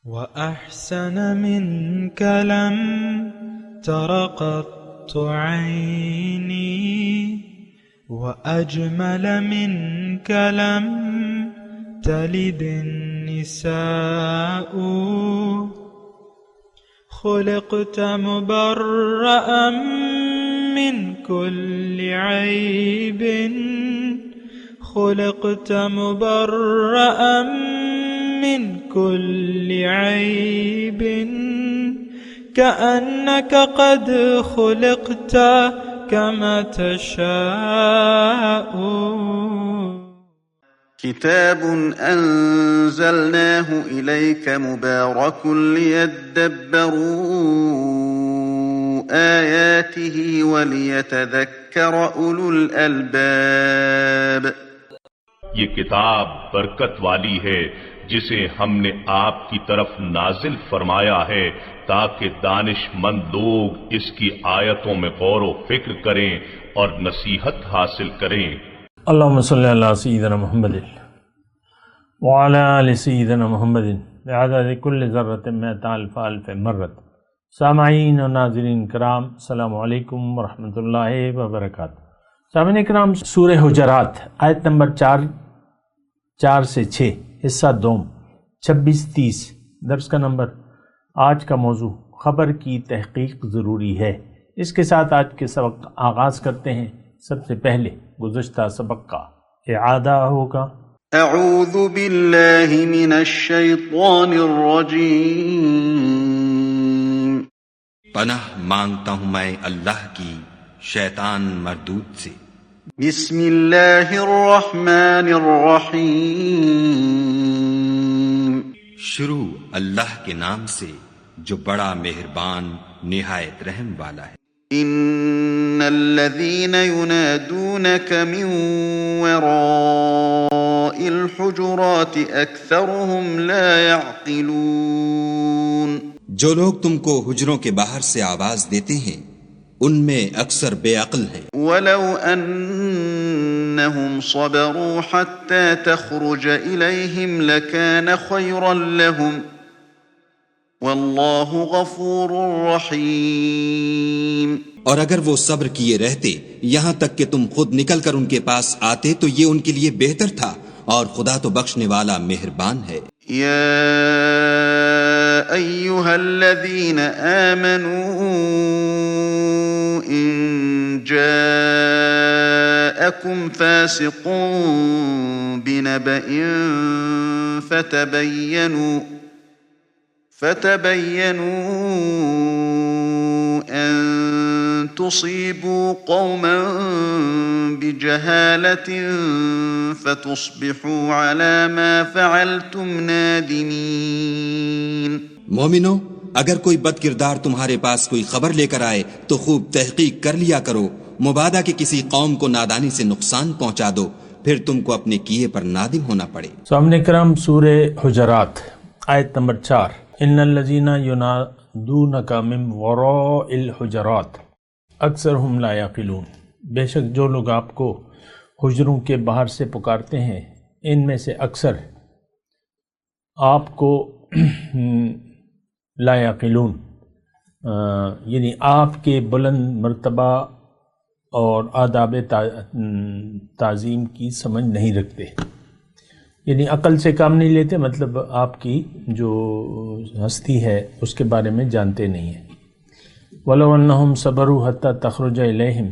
وأحسن منك لم تر قط عيني وأجمل منك لم تلد النساء خلقت مبرأ من كل عيب خلقت مبرأ من كل عيب كأنك قد خلقت كما تشاء. كتاب أنزلناه إليك مبارك ليدبروا آياته وليتذكر أولو الألباب. یہ کتاب برکت والی ہے جسے ہم نے آپ کی طرف نازل فرمایا ہے تاکہ دانش مند لوگ اس کی آیتوں میں غور و فکر کریں اور نصیحت حاصل کریں. اللہم صلی علی سیدنا محمد وعلی آل سیدنا محمد بعدد کل ذرۃ مئۃ الف الف مرۃ. سامعین و ناظرین کرام، السلام علیکم ورحمۃ اللہ وبرکاتہ. سامعین کرام، سورہ حجرات آیت نمبر 4 سے 6 حصہ دوم 26-30 درس کا نمبر. آج کا موضوع خبر کی تحقیق ضروری ہے. اس کے ساتھ آج کے سبق کا آغاز کرتے ہیں. سب سے پہلے گزشتہ سبق کا اعادہ ہوگا. اعوذ باللہ من الشیطان الرجیم. پناہ مانگتا ہوں میں اللہ کی شیطان مردود سے. بسم اللہ الرحمن الرحیم. شروع اللہ کے نام سے جو بڑا مہربان نہایت رحم والا ہے. ان الذين ينادونك من وراء الحجرات اكثرهم لا يعقلون. جو لوگ تم کو حجروں کے باہر سے آواز دیتے ہیں ان میں اکثر بے عقل ہیں. ولو انهم صبروا حتى تخرج اليهم لكان خيرا لهم واللہ غفور رحیم. اور اگر وہ صبر کیے رہتے یہاں تک کہ تم خود نکل کر ان کے پاس آتے تو یہ ان کے لیے بہتر تھا، اور خدا تو بخشنے والا مہربان ہے. یا ایہا الذین آمنوا ان جاءکم فاسق بنبأ فتبينوا أن تصيبوا قوما بجهالة فتصبحوا على ما فعلتم نادمين. مومنو، اگر کوئی بد کردار تمہارے پاس کوئی خبر لے کر آئے تو خوب تحقیق کر لیا کرو، مبادا کہ کسی قوم کو نادانی سے نقصان پہنچا دو، پھر تم کو اپنے کیے پر نادم ہونا پڑے. سامنے کرام، سورہ حجرات آیت نمبر 4. ان الذین ینادونک من وراء الحجرات اکثرهم لا یعقلون. بے شک جو لوگ آپ کو حجروں کے باہر سے پکارتے ہیں ان میں سے اکثر آپ کو لا یعقلون یعنی آپ کے بلند مرتبہ اور آداب تعظیم کی سمجھ نہیں رکھتے، یعنی عقل سے کام نہیں لیتے، مطلب آپ کی جو ہستی ہے اس کے بارے میں جانتے نہیں ہیں. وَلَوْ أَنَّهُمْ صَبَرُوا حَتَّى تَخْرُجَ إِلَيْهِمْ.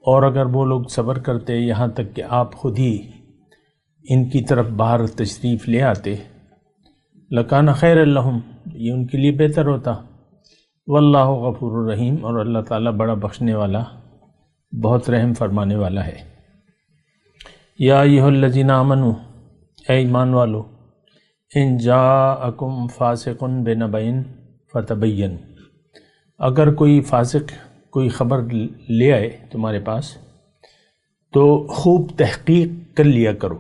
اور اگر وہ لوگ صبر کرتے یہاں تک کہ آپ خود ہی ان کی طرف باہر تشریف لے آتے، لَكَانَ خَيْرًا لَهُمْ، یہ ان کے لیے بہتر ہوتا. وَاللَّهُ غَفُورٌ رَحِيمٌ، اور اللہ تعالیٰ بڑا بخشنے والا بہت رحم فرمانے والا ہے. یا ایھا الذین آمنوا، اے ایمان والو، ان جاءکم فاسق بنبأ فتبینوا، اگر کوئی فاسق کوئی خبر لے آئے تمہارے پاس تو خوب تحقیق کر لیا کرو.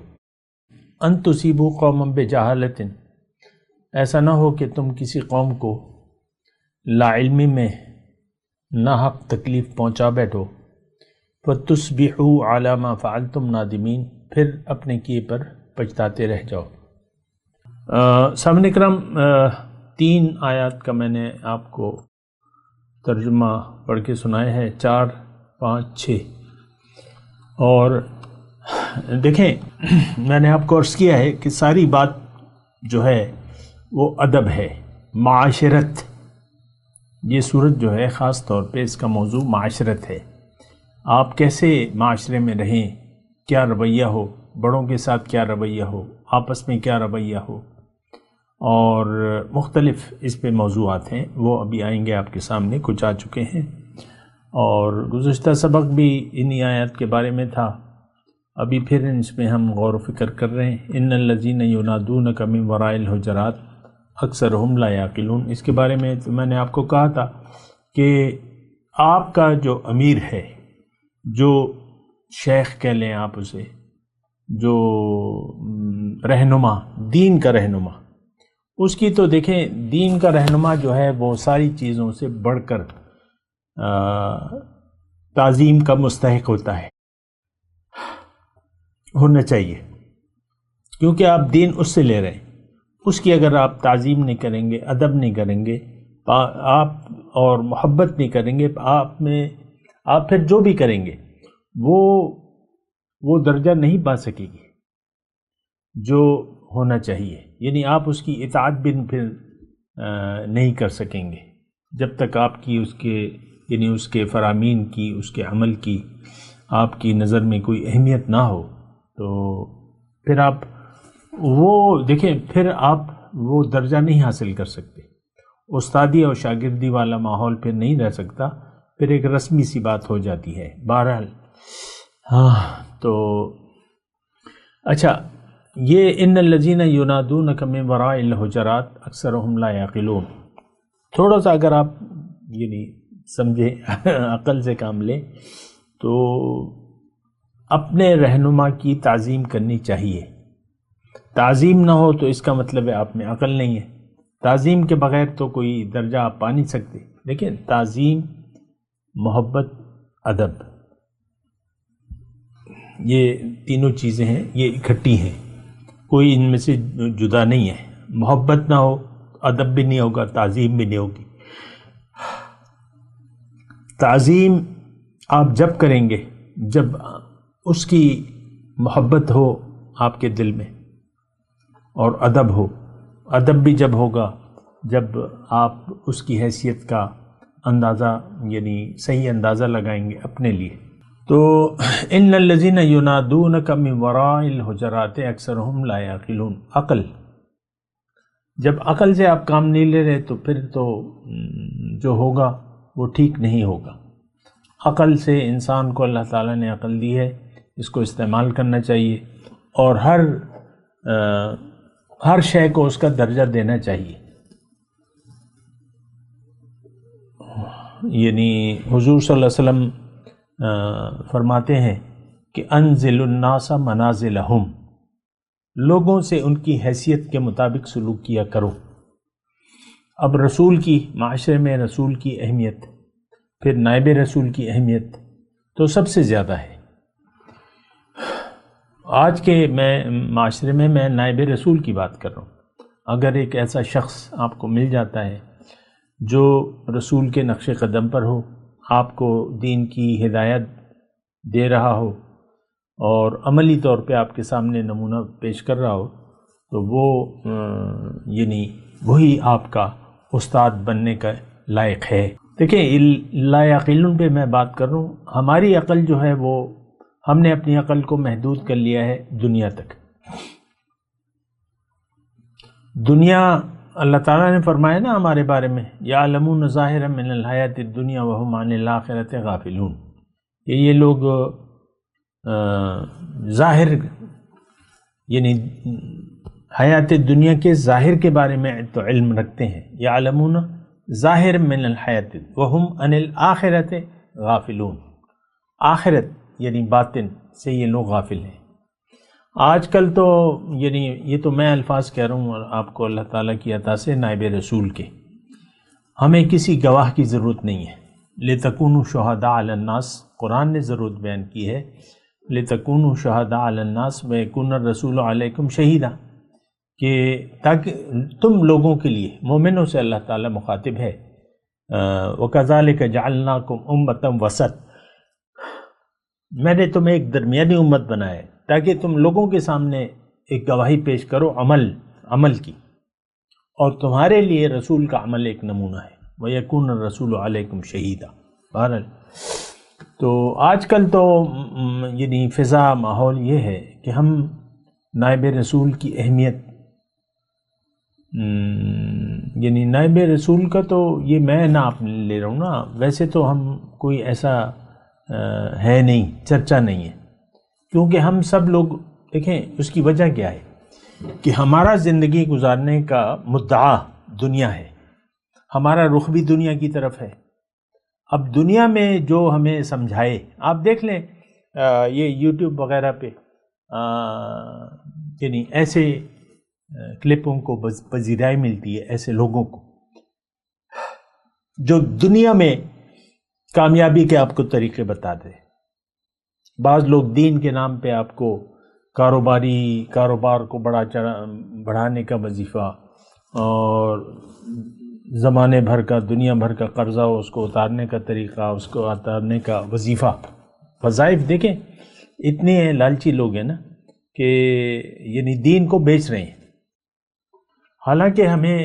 ان تصیبوا قوما بجہالۃ، ایسا نہ ہو کہ تم کسی قوم کو لا علمی میں ناحق تکلیف پہنچا بیٹھو. فَتُصْبِحُوا عَلَى مَا فَعَلْتُمْ نَادِمِينَ، پھر اپنے کیے پر پچھتاتے رہ جاؤ. سامعین کرام، 3 آیات کا میں نے آپ کو ترجمہ پڑھ کے سنایا ہے، 4، 5، 6۔ اور دیکھیں، میں نے آپ کو عرض کیا ہے کہ ساری بات جو ہے وہ ادب ہے، معاشرت۔ یہ صورت جو ہے خاص طور پہ اس کا موضوع معاشرت ہے۔ آپ کیسے معاشرے میں رہیں، کیا رویہ ہو، بڑوں کے ساتھ کیا رویہ ہو، آپس میں کیا رویہ ہو، اور مختلف اس پہ موضوعات ہیں، وہ ابھی آئیں گے آپ کے سامنے، کچھ آ چکے ہیں۔ اور گزشتہ سبق بھی انہی آیات کے بارے میں تھا، ابھی پھر اس میں ہم غور و فکر کر رہے ہیں۔ ان الذین ینادونک من وراء الحجرات اکثرہم لا یعقلون، اس کے بارے میں تو میں نے آپ کو کہا تھا کہ آپ کا جو امیر ہے، جو شیخ کہہ لیں آپ اسے، جو رہنما، دین کا رہنما، اس کی تو دیکھیں، دین کا رہنما جو ہے وہ ساری چیزوں سے بڑھ کر تعظیم کا مستحق ہوتا ہے، ہونا چاہیے، کیونکہ آپ دین اس سے لے رہے ہیں۔ اس کی اگر آپ تعظیم نہیں کریں گے، ادب نہیں کریں گے آپ، اور محبت نہیں کریں گے آپ پھر جو بھی کریں گے وہ درجہ نہیں پا سکے گی جو ہونا چاہیے، یعنی آپ اس کی اطاعت بھی پھر نہیں کر سکیں گے جب تک آپ کی اس کے فرامین کی، اس کے عمل کی آپ کی نظر میں کوئی اہمیت نہ ہو، تو پھر آپ دیکھیں، پھر آپ وہ درجہ نہیں حاصل کر سکتے، استادی اور شاگردی والا ماحول پھر نہیں رہ سکتا، پھر ایک رسمی سی بات ہو جاتی ہے۔ بہرحال تو اچھا، یہ ان الذین ینادونک من وراء الحجرات اکثرہم لا یعقلون، تھوڑا سا اگر آپ سمجھیں، عقل سے کام لیں، تو اپنے رہنما کی تعظیم کرنی چاہیے۔ تعظیم نہ ہو تو اس کا مطلب ہے آپ میں عقل نہیں ہے۔ تعظیم کے بغیر تو کوئی درجہ آپ پا نہیں سکتے۔ لیکن تعظیم، محبت، ادب، یہ تینوں چیزیں ہیں، یہ اکٹھی ہیں، کوئی ان میں سے جدا نہیں ہے۔ محبت نہ ہو، ادب بھی نہیں ہوگا، تعظیم بھی نہیں ہوگی۔ تعظیم آپ جب کریں گے جب اس کی محبت ہو آپ کے دل میں، اور ادب ہو۔ ادب بھی جب ہوگا جب آپ اس کی حیثیت کا اندازہ، یعنی صحیح اندازہ لگائیں گے اپنے لیے۔ تو ان الذین ینادونک من وراء الحجرات اکثرہم لا یعقلون، عقل، جب عقل سے آپ کام نہیں لے رہے تو پھر تو جو ہوگا وہ ٹھیک نہیں ہوگا۔ عقل سے انسان کو اللہ تعالیٰ نے عقل دی ہے، اس کو استعمال کرنا چاہیے، اور ہر شے کو اس کا درجہ دینا چاہیے۔ یعنی حضور صلی اللہ علیہ وسلم فرماتے ہیں کہ انزل الناس منازلہم، لوگوں سے ان کی حیثیت کے مطابق سلوک کیا کرو۔ اب رسول کی، معاشرے میں رسول کی اہمیت، پھر نائب رسول کی اہمیت تو سب سے زیادہ ہے۔ آج کے معاشرے میں نائب رسول کی بات کر رہا ہوں۔ اگر ایک ایسا شخص آپ کو مل جاتا ہے جو رسول کے نقش قدم پر ہو، آپ کو دین کی ہدایت دے رہا ہو، اور عملی طور پہ آپ کے سامنے نمونہ پیش کر رہا ہو، تو وہ یعنی وہی آپ کا استاد بننے کا لائق ہے۔ دیکھیں، لا یعقلون پہ میں بات کر رہا ہوں۔ ہماری عقل جو ہے وہ، ہم نے اپنی عقل کو محدود کر لیا ہے دنیا تک۔ دنیا، اللہ تعالیٰ نے فرمایا نا ہمارے بارے میں، یعلمون ظاہرا من الحیات الدنیا وہم عن الآخرۃ غافلون، کہ یہ لوگ ظاہر، یعنی حیات دنیا کے ظاہر کے بارے میں تو علم رکھتے ہیں، یعلمون ظاہر من الحیات وہم عن الآخرۃ غافلون، آخرت یعنی باطن سے یہ لوگ غافل ہیں۔ آج کل تو یعنی یہ تو میں الفاظ کہہ رہا ہوں آپ کو اللہ تعالیٰ کی عطا سے، نائب رسول کے، ہمیں کسی گواہ کی ضرورت نہیں ہے۔ لِتَكُونُوا شُهَدَاءَ عَلَى النَّاسِ، قرآن نے ضرورت بیان کی ہے، لِتَكُونُوا شُهَدَاءَ عَلَى النَّاسِ وَيَكُونَ الرَّسُولُ عَلَيْكُمْ شَهِيدًا، کہ تاکہ تم لوگوں کے لیے، مومنوں سے اللہ تعالیٰ مخاطب ہے، وَكَذَلِكَ جَعَلْنَاكُمْ أُمَّةً وَسَطًا، میں نے تمہیں ایک درمیانی امت بنایا ہے تاکہ تم لوگوں کے سامنے ایک گواہی پیش کرو عمل کی، اور تمہارے لیے رسول کا عمل ایک نمونہ ہے، وَيَكُونَ الرَّسُولُ عَلَيْكُمْ شَهِيدًا۔ بہرحال تو آج کل تو یعنی فضا ماحول یہ ہے کہ ہم نائب رسول کی اہمیت، یعنی نائب رسول کا تو یہ میں نام لے رہا ہوں نا، ویسے تو ہم کوئی ایسا ہے نہیں، چرچا نہیں ہے، کیونکہ ہم سب لوگ دیکھیں اس کی وجہ کیا ہے کہ ہمارا زندگی گزارنے کا مدعا دنیا ہے، ہمارا رخ بھی دنیا کی طرف ہے۔ اب دنیا میں جو ہمیں سمجھائے، آپ دیکھ لیں یہ یوٹیوب وغیرہ پہ یعنی ایسے کلپوں کو پذیرائی ملتی ہے ایسے لوگوں کو جو دنیا میں کامیابی کے آپ کو طریقے بتاتے ہیں۔ بعض لوگ دین کے نام پہ آپ کو کاروبار کو بڑھانے کا وظیفہ، اور زمانے بھر کا دنیا بھر کا قرضہ اس کو اتارنے کا طریقہ، اس کو اتارنے کا وظیفہ، وظائف دیکھیں اتنے لالچی لوگ ہیں نا کہ یعنی دین کو بیچ رہے ہیں۔ حالانکہ ہمیں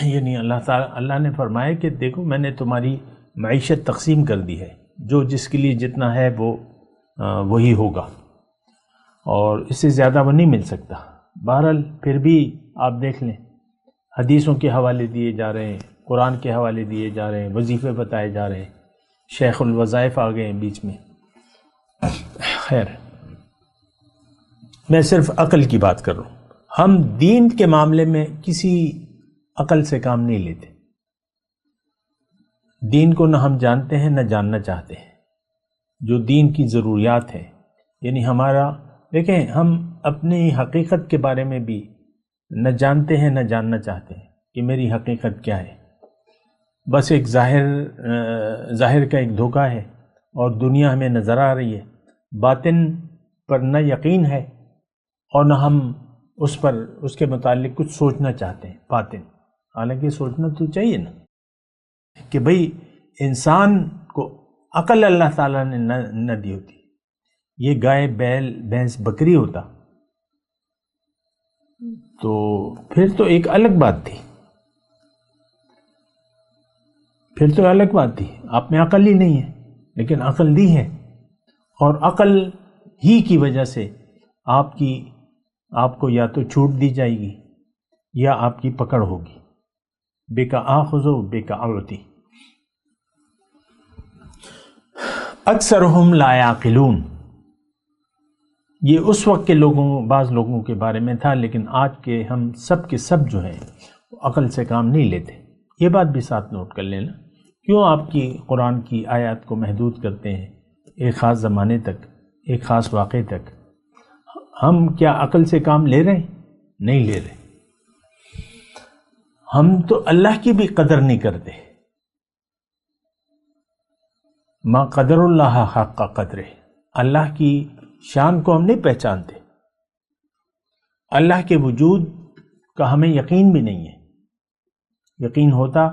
یعنی اللہ نے فرمایا کہ دیکھو میں نے تمہاری معیشت تقسیم کر دی ہے، جو جس کے لیے جتنا ہے وہ وہی ہوگا، اور اس سے زیادہ وہ نہیں مل سکتا۔ بہرحال پھر بھی آپ دیکھ لیں حدیثوں کے حوالے دیے جا رہے ہیں، قرآن کے حوالے دیے جا رہے ہیں، وظیفے بتائے جا رہے ہیں، شیخ الوظائف آ گئے ہیں بیچ میں۔ خیر، میں صرف عقل کی بات کر رہا ہوں، ہم دین کے معاملے میں کسی عقل سے کام نہیں لیتے، دین کو نہ ہم جانتے ہیں نہ جاننا چاہتے ہیں، جو دین کی ضروریات ہیں، یعنی ہمارا دیکھیں ہم اپنی حقیقت کے بارے میں بھی نہ جانتے ہیں نہ جاننا چاہتے ہیں کہ میری حقیقت کیا ہے، بس ایک ظاہر کا ایک دھوکہ ہے، اور دنیا ہمیں نظر آ رہی ہے، باطن پر نہ یقین ہے اور نہ ہم اس کے متعلق کچھ سوچنا چاہتے ہیں باطن، حالانکہ سوچنا تو چاہیے نا کہ بھئی انسان کو عقل اللہ تعالیٰ نے نہ دی ہوتی، یہ گائے بیل بھینس بکری ہوتا تو پھر تو ایک الگ بات تھی، آپ میں عقل ہی نہیں ہے، لیکن عقل دی ہے، اور عقل ہی کی وجہ سے آپ کو یا تو چھوٹ دی جائے گی یا آپ کی پکڑ ہوگی، بے کا آخذ و بے کا اعطی۔ اکثرہم لا یعقلون، یہ اس وقت کے بعض لوگوں کے بارے میں تھا، لیکن آج کے ہم سب کے سب جو ہیں عقل سے کام نہیں لیتے۔ یہ بات بھی ساتھ نوٹ کر لینا، کیوں آپ کی قرآن کی آیات کو محدود کرتے ہیں ایک خاص زمانے تک، ایک خاص واقعے تک؟ ہم کیا عقل سے کام لے رہے ہیں؟ نہیں لے رہے، ہم تو اللہ کی بھی قدر نہیں کرتے، ما قدر اللہ حق قدرہ، اللہ کی شان کو ہم نہیں پہچانتے، اللہ کے وجود کا ہمیں یقین بھی نہیں ہے، یقین ہوتا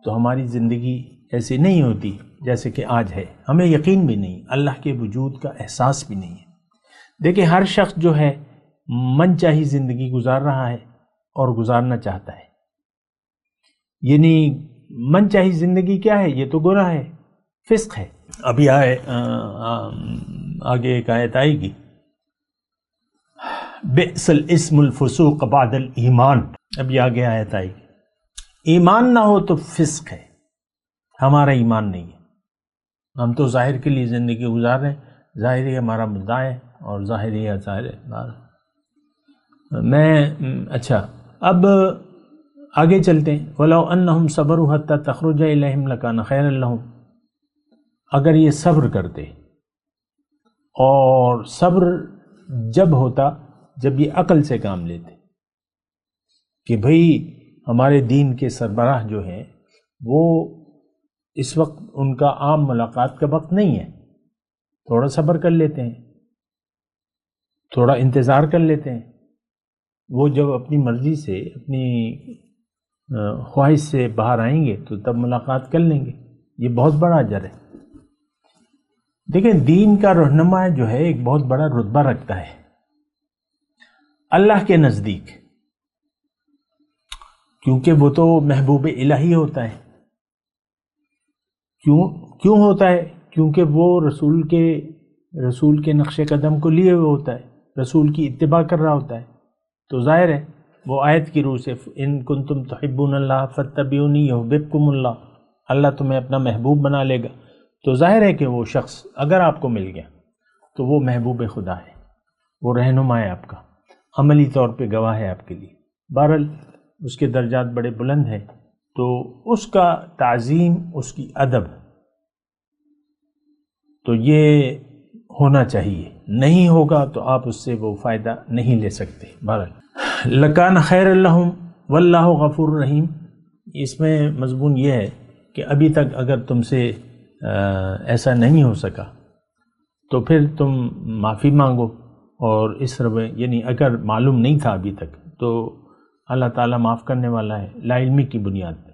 تو ہماری زندگی ایسی نہیں ہوتی جیسے کہ آج ہے، ہمیں یقین بھی نہیں، اللہ کے وجود کا احساس بھی نہیں ہے۔ دیکھیں ہر شخص جو ہے من چاہی زندگی گزار رہا ہے اور گزارنا چاہتا ہے، یعنی من چاہی زندگی کیا ہے؟ یہ تو گناہ ہے، فسق ہے۔ ابھی آگے ایک آیت آئے گی، بئس الاسم الفسوق بعد الایمان، ابھی آگے آیت آئے گی، ایمان نہ ہو تو فسق ہے، ہمارا ایمان نہیں ہے، ہم تو ظاہر کے لیے زندگی گزار رہے ہیں، ظاہر ہی ہمارا مدعا ہے اور ظاہر ہی ظاہر ہے۔ اچھا اب آگے چلتے ہیں، وَلَوْ أَنَّهُمْ صَبَرُوا حَتَّى تَخْرُجَ إِلَيْهِمْ لَكَانَ خَيْرًا لَهُمْ، اگر یہ صبر کرتے، اور صبر جب ہوتا جب یہ عقل سے کام لیتے کہ بھئی ہمارے دین کے سربراہ جو ہیں وہ اس وقت ان کا عام ملاقات کا وقت نہیں ہے، تھوڑا صبر کر لیتے ہیں، تھوڑا انتظار کر لیتے ہیں، وہ جب اپنی مرضی سے اپنی خواہش سے باہر آئیں گے تو تب ملاقات کر لیں گے. یہ بہت بڑا اجر ہے. دیکھیں دین کا رہنما جو ہے ایک بہت بڑا رتبہ رکھتا ہے اللہ کے نزدیک، کیونکہ وہ تو محبوب الہی ہوتا ہے. کیوں ہوتا ہے؟ کیونکہ وہ رسول کے نقش قدم کو لیے ہوئے ہوتا ہے، رسول کی اتباع کر رہا ہوتا ہے. تو ظاہر ہے وہ آیت کی روح سے ان کنتم تحبون اللہ فاتبعونی یحببکم اللہ، اللہ تمہیں اپنا محبوب بنا لے گا. تو ظاہر ہے کہ وہ شخص اگر آپ کو مل گیا تو وہ محبوب خدا ہے، وہ رہنما ہے آپ کا، عملی طور پہ گواہ ہے آپ کے لیے. بہرحال اس کے درجات بڑے بلند ہیں، تو اس کا تعظیم، اس کی ادب تو یہ ہونا چاہیے. نہیں ہوگا تو آپ اس سے وہ فائدہ نہیں لے سکتے. بہرحال لکان خیر لہم واللہ غفور رحیم، اس میں مضمون یہ ہے کہ ابھی تک اگر تم سے ایسا نہیں ہو سکا تو پھر تم معافی مانگو، اور اس روے یعنی اگر معلوم نہیں تھا ابھی تک تو اللہ تعالیٰ معاف کرنے والا ہے لا علمی کی بنیاد پہ،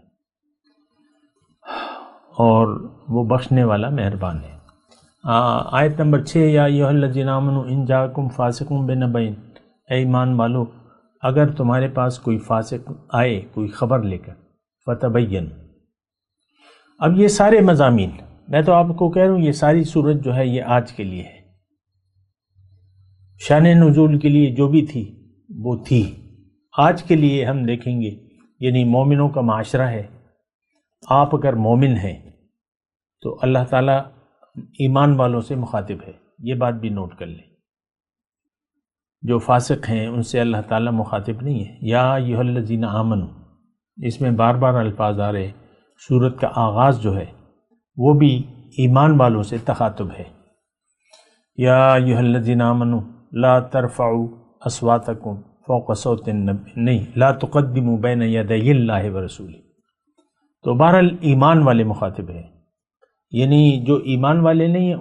اور وہ بخشنے والا مہربان ہے. آیت نمبر 6 یا ایھا الذین آمنوا ان جاءکم فاسق بنبأ، اے ایمان والو اگر تمہارے پاس کوئی فاسق آئے کوئی خبر لے کر، فتبین. اب یہ سارے مضامین میں تو آپ کو کہہ رہا ہوں، یہ ساری صورت جو ہے یہ آج کے لیے ہے. شان نزول کے لیے جو بھی تھی وہ تھی، آج کے لیے ہم دیکھیں گے یعنی مومنوں کا معاشرہ ہے. آپ اگر مومن ہیں تو اللہ تعالیٰ ایمان والوں سے مخاطب ہے، یہ بات بھی نوٹ کر لیں. جو فاسق ہیں ان سے اللہ تعالیٰ مخاطب نہیں ہے. یا ایھا الذین آمنوا، اس میں بار بار الفاظ آ رہے. سورت کا آغاز جو ہے وہ بھی ایمان والوں سے تخاطب ہے. یا ایھا الذین آمنوا لا ترفعوا اصواتکم فوق صوت النبی، نہیں، لا تقدموا بین یدی اللہ ورسولہ. تو بہرحال ایمان والے مخاطب ہیں، یعنی جو ایمان والے نہیں ہیں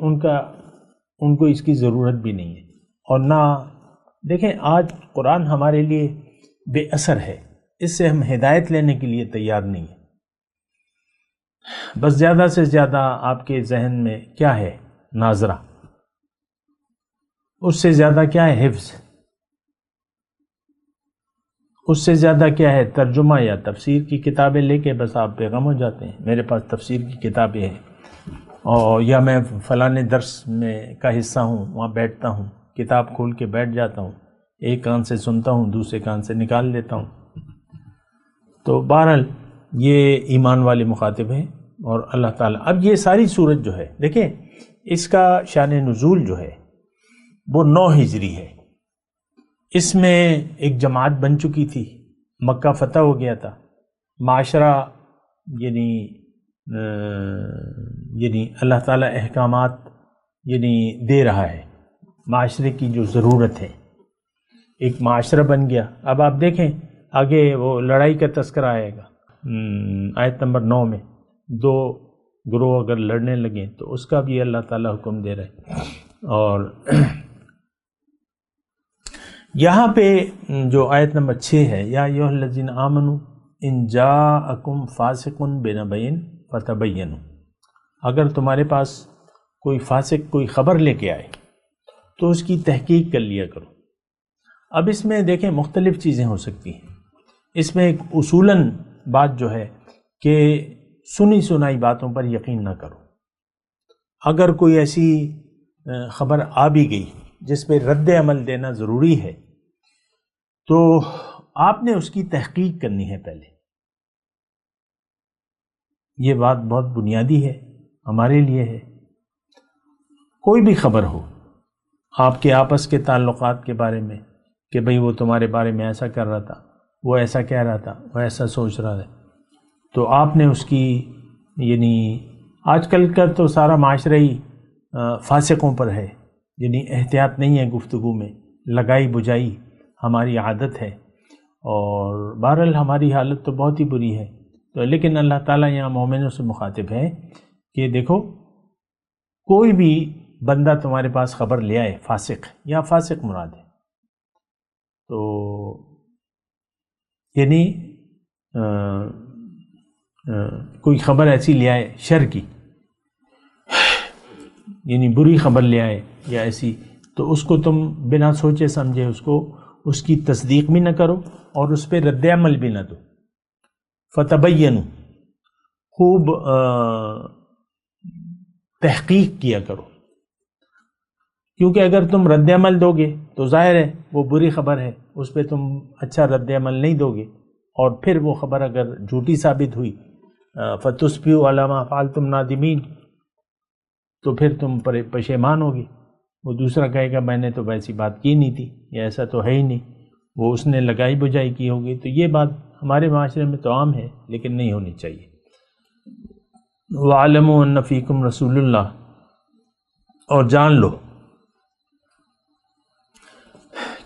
ان کو اس کی ضرورت بھی نہیں ہے. اور نہ دیکھیں آج قرآن ہمارے لیے بے اثر ہے، اس سے ہم ہدایت لینے کے لیے تیار نہیں ہیں. بس زیادہ سے زیادہ آپ کے ذہن میں کیا ہے؟ ناظرہ. اس سے زیادہ کیا ہے؟ حفظ. اس سے زیادہ کیا ہے؟ ترجمہ یا تفسیر کی کتابیں لے کے بس آپ پیغام ہو جاتے ہیں. میرے پاس تفسیر کی کتابیں ہیں، اور یا میں فلانے درس میں کا حصہ ہوں، وہاں بیٹھتا ہوں، کتاب کھول کے بیٹھ جاتا ہوں، ایک کان سے سنتا ہوں دوسرے کان سے نکال لیتا ہوں. تو بہرحال یہ ایمان والے مخاطب ہیں. اور اللہ تعالیٰ اب یہ ساری صورت جو ہے دیکھیں اس کا شان نزول جو ہے وہ 9 ہجری ہے. اس میں ایک جماعت بن چکی تھی، مکہ فتح ہو گیا تھا، معاشرہ یعنی اللہ تعالیٰ احکامات دے رہا ہے، معاشرے کی جو ضرورت ہے ایک معاشرہ بن گیا. اب آپ دیکھیں آگے وہ لڑائی کا تذکرہ آئے گا آیت نمبر 9 میں. 2 گروہ اگر لڑنے لگیں تو اس کا بھی اللہ تعالیٰ حکم دے رہے ہیں. اور یہاں پہ جو آیت نمبر 6 ہے یا ایھا الذین آمنوا ان جاءکم فاسق بنبأ فتبینوا، اگر تمہارے پاس کوئی فاسق کوئی خبر لے کے آئے تو اس کی تحقیق کر لیا کرو. اب اس میں دیکھیں مختلف چیزیں ہو سکتی ہیں. اس میں ایک اصولاً بات جو ہے کہ سنی سنائی باتوں پر یقین نہ کرو. اگر کوئی ایسی خبر آ بھی گئی جس پہ رد عمل دینا ضروری ہے تو آپ نے اس کی تحقیق کرنی ہے پہلے. یہ بات بہت بنیادی ہے ہمارے لیے ہے. کوئی بھی خبر ہو آپ کے آپس کے تعلقات کے بارے میں کہ بھئی وہ تمہارے بارے میں ایسا کر رہا تھا، وہ ایسا کہہ رہا تھا، وہ ایسا سوچ رہا ہے، تو آپ نے اس کی یعنی آج کل کا تو سارا معاشرہ ہی فاسقوں پر ہے، یعنی احتیاط نہیں ہے گفتگو میں، لگائی بجائی ہماری عادت ہے. اور بہرحال ہماری حالت تو بہت ہی بری ہے. تو لیکن اللہ تعالیٰ یہاں مومنوں سے مخاطب ہے کہ دیکھو کوئی بھی بندہ تمہارے پاس خبر لے آئے، فاسق یا فاسق مراد ہے، تو یعنی کوئی خبر ایسی لے آئے شر کی، یعنی بری خبر لے آئے یا ایسی، تو اس کو تم بنا سوچے سمجھے اس کی تصدیق بھی نہ کرو اور اس پہ رد عمل بھی نہ دو۔ فتبینوا، خوب تحقیق کیا کرو، کیونکہ اگر تم رد عمل دو گے تو ظاہر ہے وہ بری خبر ہے، اس پہ تم اچھا رد عمل نہیں دو گے، اور پھر وہ خبر اگر جھوٹی ثابت ہوئی فتصبحوا علی ما فعلتم نادمین، تو پھر تم پشیمان ہوگی۔ وہ دوسرا کہے گا میں نے تو ویسی بات کی نہیں تھی، یا ایسا تو ہے ہی نہیں، وہ اس نے لگائی بجائی کی ہوگی۔ تو یہ بات ہمارے معاشرے میں تو عام ہے، لیکن نہیں ہونی چاہیے۔ وَاعْلَمُوا أَنَّ فِيكُمْ رَسُولُ اللَّهِ، اور جان لو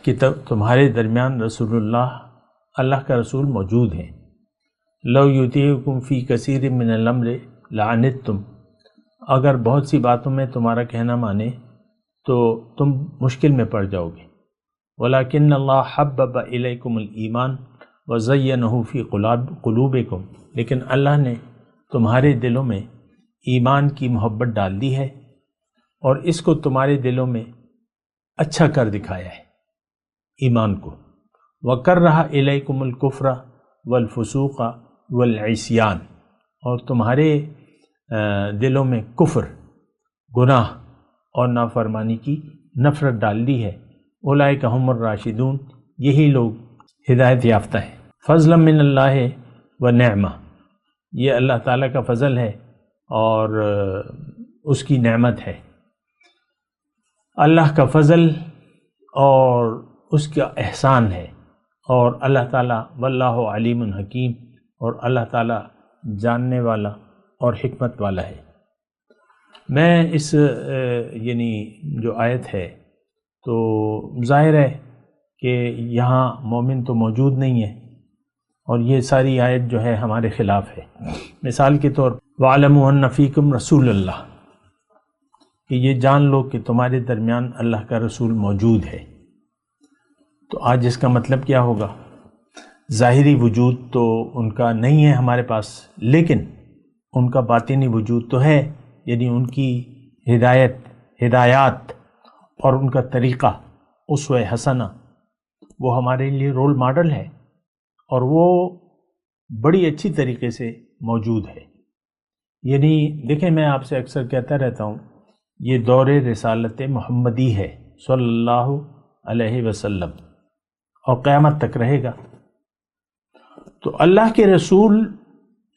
کہ تمہارے درمیان رسول اللہ کا رسول موجود ہیں۔ لَوْ يُطِيعُكُمْ فِي كَثِيرٍ مِّنَ الْأَمْرِ لَعَنِتُّمْ، اگر بہت سی باتوں میں تمہارا کہنا مانے تو تم مشکل میں پڑ جاؤ گے۔ وَلَكِنَّ اللَّهَ حَبَّبَ إِلَيْكُمُ الْإِيمَانَ وَزَيَّنَهُ فِي قُلُوبِكُمْ، لیکن اللہ نے تمہارے دلوں میں ایمان کی محبت ڈال دی ہے اور اس کو تمہارے دلوں میں اچھا کر دکھایا ہے، ایمان کو۔ وَكَرَّهَ إِلَيْكُمُ الْكُفْرَ وَالْفُسُوقَ وَالْعِصْيَانَ، اور تمہارے دلوں میں کفر، گناہ اور نافرمانی کی نفرت ڈال دی ہے۔ اولئک ھم الراشدون، یہی لوگ ہدایت یافتہ ہیں۔ فضلا من اللہ ونعمہ، یہ اللہ تعالیٰ کا فضل ہے اور اس کی نعمت ہے۔ اللہ کا فضل اور اس کا احسان ہے، اور اللہ تعالیٰ واللہ علیم حکیم، اور اللہ تعالیٰ جاننے والا اور حکمت والا ہے۔ میں اس یعنی جو آیت ہے تو ظاہر ہے کہ یہاں مومن تو موجود نہیں ہے، اور یہ ساری آیت جو ہے ہمارے خلاف ہے۔ مثال کے طور وَاعْلَمُوا أَنَّ فِيكُمْ رَسُولَ اللَّهِ، کہ یہ جان لو کہ تمہارے درمیان اللہ کا رسول موجود ہے۔ تو آج اس کا مطلب کیا ہوگا؟ ظاہری وجود تو ان کا نہیں ہے ہمارے پاس، لیکن ان کا باطنی وجود تو ہے، یعنی ان کی ہدایات اور ان کا طریقہ اسوہ حسنہ وہ ہمارے لیے رول ماڈل ہے، اور وہ بڑی اچھی طریقے سے موجود ہے۔ یعنی دیکھیں، میں آپ سے اکثر کہتا رہتا ہوں، یہ دور رسالت محمدی ہے صلی اللہ علیہ وسلم، اور قیامت تک رہے گا۔ تو اللہ کے رسول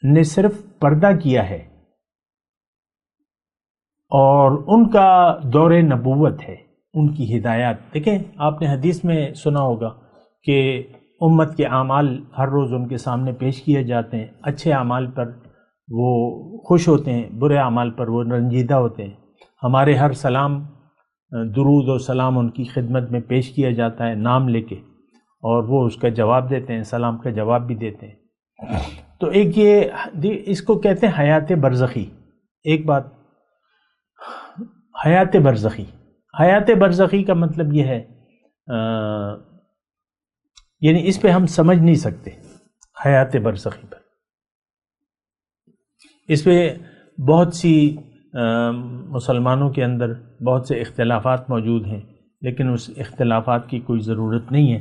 نے صرف پردہ کیا ہے، اور ان کا دور نبوت ہے، ان کی ہدایات۔ دیکھیں، آپ نے حدیث میں سنا ہوگا کہ امت کے اعمال ہر روز ان کے سامنے پیش کیے جاتے ہیں، اچھے اعمال پر وہ خوش ہوتے ہیں، برے اعمال پر وہ رنجیدہ ہوتے ہیں۔ ہمارے ہر سلام، درود و سلام ان کی خدمت میں پیش کیا جاتا ہے نام لے کے، اور وہ اس کا جواب دیتے ہیں، سلام کا جواب بھی دیتے ہیں۔ تو ایک یہ اس کو کہتے ہیں حیات برزخی۔ ایک بات، حیات برزخی، حیات برزخی کا مطلب یہ ہے، یعنی اس پہ ہم سمجھ نہیں سکتے، حیات برزخی پر اس پہ بہت سی مسلمانوں کے اندر بہت سے اختلافات موجود ہیں، لیکن اس اختلافات کی کوئی ضرورت نہیں ہے۔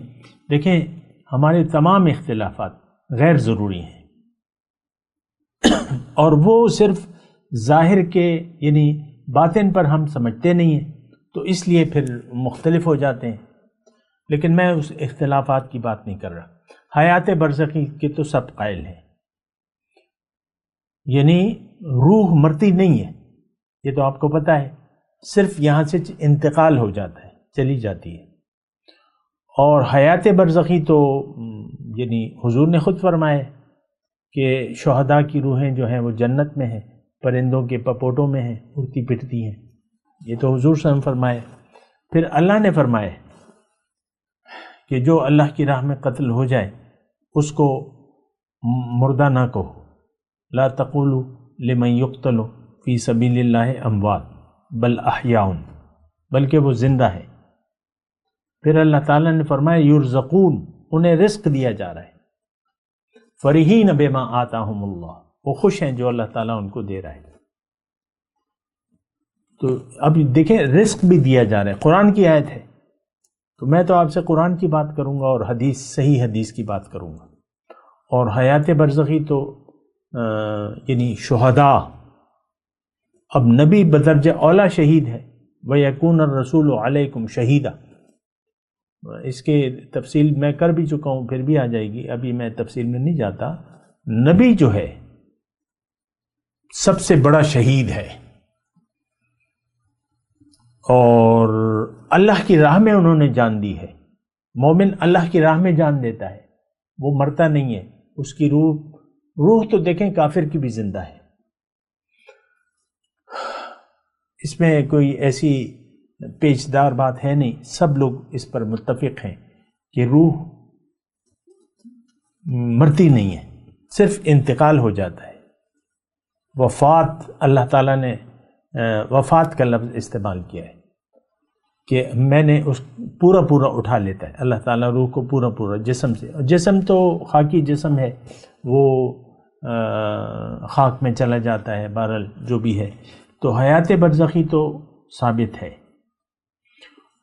دیکھیں، ہمارے تمام اختلافات غیر ضروری ہیں، اور وہ صرف ظاہر کے یعنی باطن پر ہم سمجھتے نہیں ہیں، تو اس لیے پھر مختلف ہو جاتے ہیں۔ لیکن میں اس اختلافات کی بات نہیں کر رہا۔ حیات برزخی کے تو سب قائل ہیں، یعنی روح مرتی نہیں ہے، یہ تو آپ کو پتہ ہے، صرف یہاں سے انتقال ہو جاتا ہے، چلی جاتی ہے۔ اور حیات برزخی تو یعنی حضور نے خود فرمایا کہ شہداء کی روحیں جو ہیں وہ جنت میں ہیں، پرندوں کے پپوٹوں میں ہیں، اڑتی پھرتی ہیں، یہ تو حضور صلی اللہ علیہ وسلم فرمایا۔ پھر اللہ نے فرمایا کہ جو اللہ کی راہ میں قتل ہو جائے اس کو مردہ نہ کہو، لا تقولوا لمن يقتل فی سبیل اللہ اموات بل احیاء، بلکہ وہ زندہ ہے۔ پھر اللہ تعالیٰ نے فرمایا یرزقون، انہیں رزق دیا جا رہا ہے۔ فرحین بما آتاہم اللہ، وہ خوش ہیں جو اللہ تعالیٰ ان کو دے رہا ہے۔ تو اب دیکھیں رزق بھی دیا جا رہا ہے، قرآن کی آیت ہے، تو میں تو آپ سے قرآن کی بات کروں گا اور حدیث، صحیح حدیث کی بات کروں گا۔ اور حیات برزخی تو یعنی شہداء، اب نبی بدرجہ اولا شہید ہے، وَيَكُونَ الرَّسُولُ عَلَيْكُمْ شَهِيدًا، اس کے تفصیل میں کر بھی چکا ہوں، پھر بھی آ جائے گی، ابھی میں تفصیل میں نہیں جاتا۔ نبی جو ہے سب سے بڑا شہید ہے، اور اللہ کی راہ میں انہوں نے جان دی ہے۔ مومن اللہ کی راہ میں جان دیتا ہے، وہ مرتا نہیں ہے، اس کی روح تو دیکھیں کافر کی بھی زندہ ہے۔ اس میں کوئی ایسی پیچیدہ بات ہے نہیں، سب لوگ اس پر متفق ہیں کہ روح مرتی نہیں ہے، صرف انتقال ہو جاتا ہے۔ وفات، اللہ تعالیٰ نے وفات کا لفظ استعمال کیا ہے کہ میں نے اس پورا اٹھا لیتا ہے اللہ تعالیٰ روح کو پورا جسم سے۔ جسم تو خاکی جسم ہے، وہ خاک میں چلا جاتا ہے، بہرحال جو بھی ہے۔ تو حیات برزخی تو ثابت ہے۔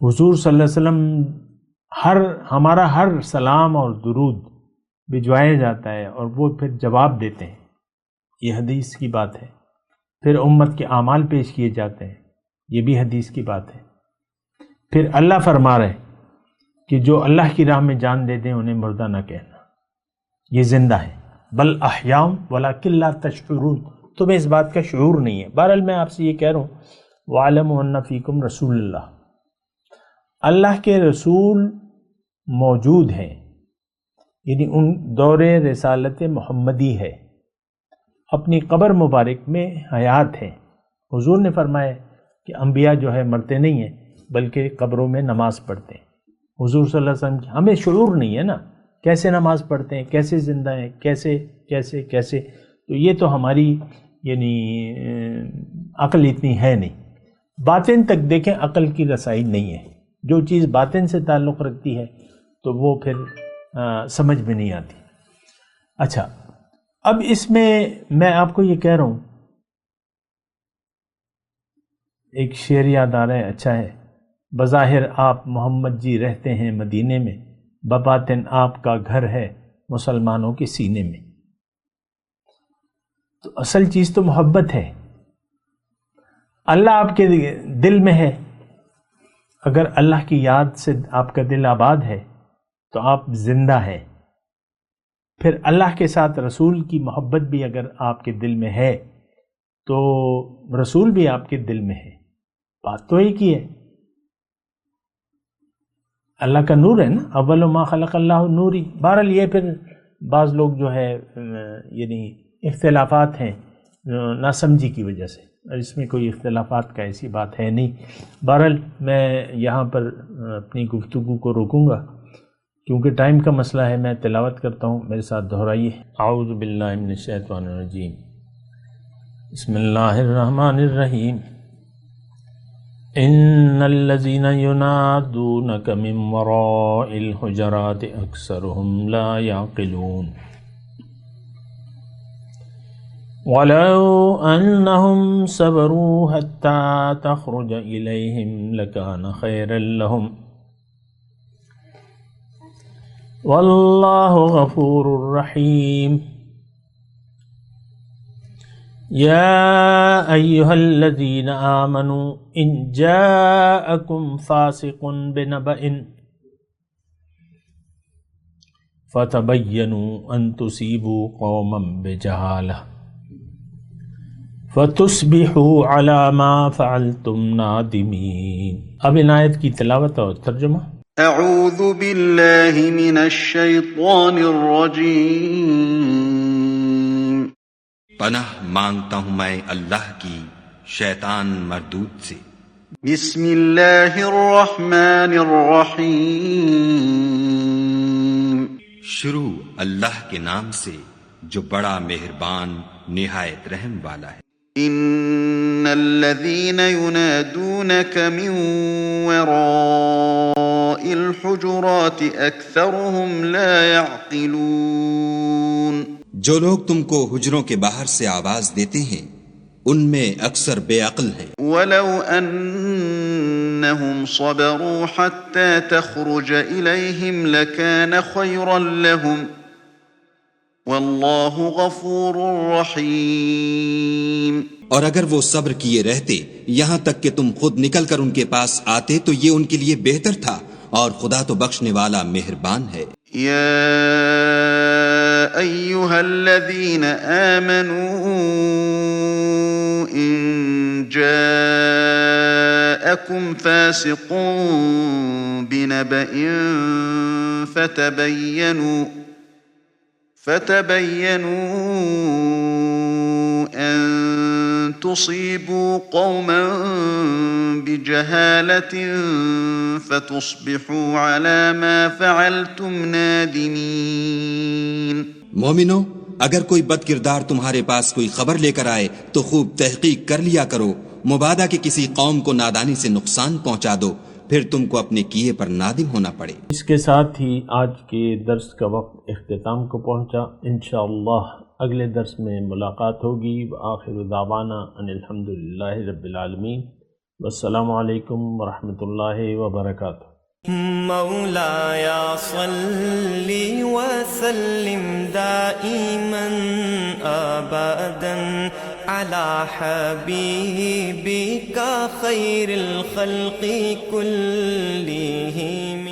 حضور صلی اللہ علیہ وسلم ہمارا ہر سلام اور درود بھجوایا جاتا ہے اور وہ پھر جواب دیتے ہیں، یہ حدیث کی بات ہے۔ پھر امت کے اعمال پیش کیے جاتے ہیں، یہ بھی حدیث کی بات ہے۔ پھر اللہ فرما رہے کہ جو اللہ کی راہ میں جان دے دیں انہیں مردہ نہ کہنا، یہ زندہ ہے۔ بل احیاء ولکن لا تشعرون، تمہیں اس بات کا شعور نہیں ہے۔ بہرحال میں آپ سے یہ کہہ رہا ہوں، وَاعْلَمُوا أَنَّ فِيكُمْ رَسُولَ اللَّهِ، اللہ کے رسول موجود ہیں، یعنی ان دور رسالت محمدی ہے، اپنی قبر مبارک میں حیات ہیں۔ حضور نے فرمایا کہ انبیاء جو ہے مرتے نہیں ہیں بلکہ قبروں میں نماز پڑھتے ہیں۔ حضور صلی اللہ علیہ وسلم کی ہمیں شعور نہیں ہے نا، کیسے نماز پڑھتے ہیں، کیسے زندہ ہیں، کیسے تو یہ تو ہماری یعنی عقل اتنی ہے نہیں۔ باطن تک دیکھیں عقل کی رسائی نہیں ہے، جو چیز باطن سے تعلق رکھتی ہے تو وہ پھر سمجھ میں نہیں آتی۔ اچھا، اب اس میں آپ کو یہ کہہ رہا ہوں، ایک شعر یاد آ رہا ہے، اچھا ہے۔ بظاہر آپ محمد جی رہتے ہیں مدینے میں، بباطن آپ کا گھر ہے مسلمانوں کے سینے میں۔ تو اصل چیز تو محبت ہے، اللہ آپ کے دل میں ہے۔ اگر اللہ کی یاد سے آپ کا دل آباد ہے تو آپ زندہ ہیں۔ پھر اللہ کے ساتھ رسول کی محبت بھی اگر آپ کے دل میں ہے تو رسول بھی آپ کے دل میں ہے، بات تو ایک ہی ہے۔ اللہ کا نور ہے نا، اول ما خلق اللہ نوری۔ بہرحال یہ پھر بعض لوگ جو ہے یعنی اختلافات ہیں ناسمجھی کی وجہ سے، اور اس میں کوئی اختلافات کا ایسی بات ہے نہیں۔ بہرحال میں یہاں پر اپنی گفتگو کو روکوں گا کیونکہ ٹائم کا مسئلہ ہے۔ میں تلاوت کرتا ہوں، میرے ساتھ دہرائیے۔ اعوذ باللہ من الشیطان الرجیم، بسم اللہ الرحمن الرحیم۔ ان الذین ینادونک من وراء الحجرات اکثرهم لا یعقلون ولو انہم صبروا حتی تخرج الیہم لکان خیرا لہم واللہ غفور رحیم۔ یا ایہا الذین آمنوا ان جاءکم فاسق بنبأ فتبینوا ان تصیبوا قوما بجہالہ فتصبحوا علی ما فعلتم نادمین۔ اب ان آیت کی تلاوت اور ترجمہ۔ اعوذ باللہ من الشیطان الرجیم، پناہ مانگتا ہوں میں اللہ کی شیطان مردود سے۔ بسم اللہ الرحمن الرحیم، شروع اللہ کے نام سے جو بڑا مہربان نہایت رحم والا ہے۔ ان الذین ینادونک من وراء الحجرات اکثرهم لا يعقلون، جو لوگ تم کو حجروں کے باہر سے آواز دیتے ہیں ان میں اکثر بے عقل ہیں. ولو أنهم صبروا حتى تخرج إليهم لكان خيرا لهم والله غفور رحيم. اور اگر وہ صبر کیے رہتے یہاں تک کہ تم خود نکل کر ان کے پاس آتے تو یہ ان کے لیے بہتر تھا اور خدا تو بخشنے والا مہربان ہے. يا أيها الذين آمنوا إن جاءكم فاسق بنبأ فتبينوا أن تصيبوا قوما بجهالة فتصبحوا على ما فعلتم نادمين. مومنو اگر کوئی بد کردار تمہارے پاس کوئی خبر لے کر آئے تو خوب تحقیق کر لیا کرو، مبادا کہ کسی قوم کو نادانی سے نقصان پہنچا دو پھر تم کو اپنے کیے پر نادم ہونا پڑے. اس کے ساتھ ہی آج کے درس کا وقت اختتام کو پہنچا. انشاءاللہ اگلے درس میں ملاقات ہوگی. وآخر دعوانا ان الحمدللہ رب العالمین. والسلام علیکم ورحمۃ اللہ وبرکاتہ. مولایا صلی وسلم دائما ابدا على حبیبک خیر الخلق كلهم.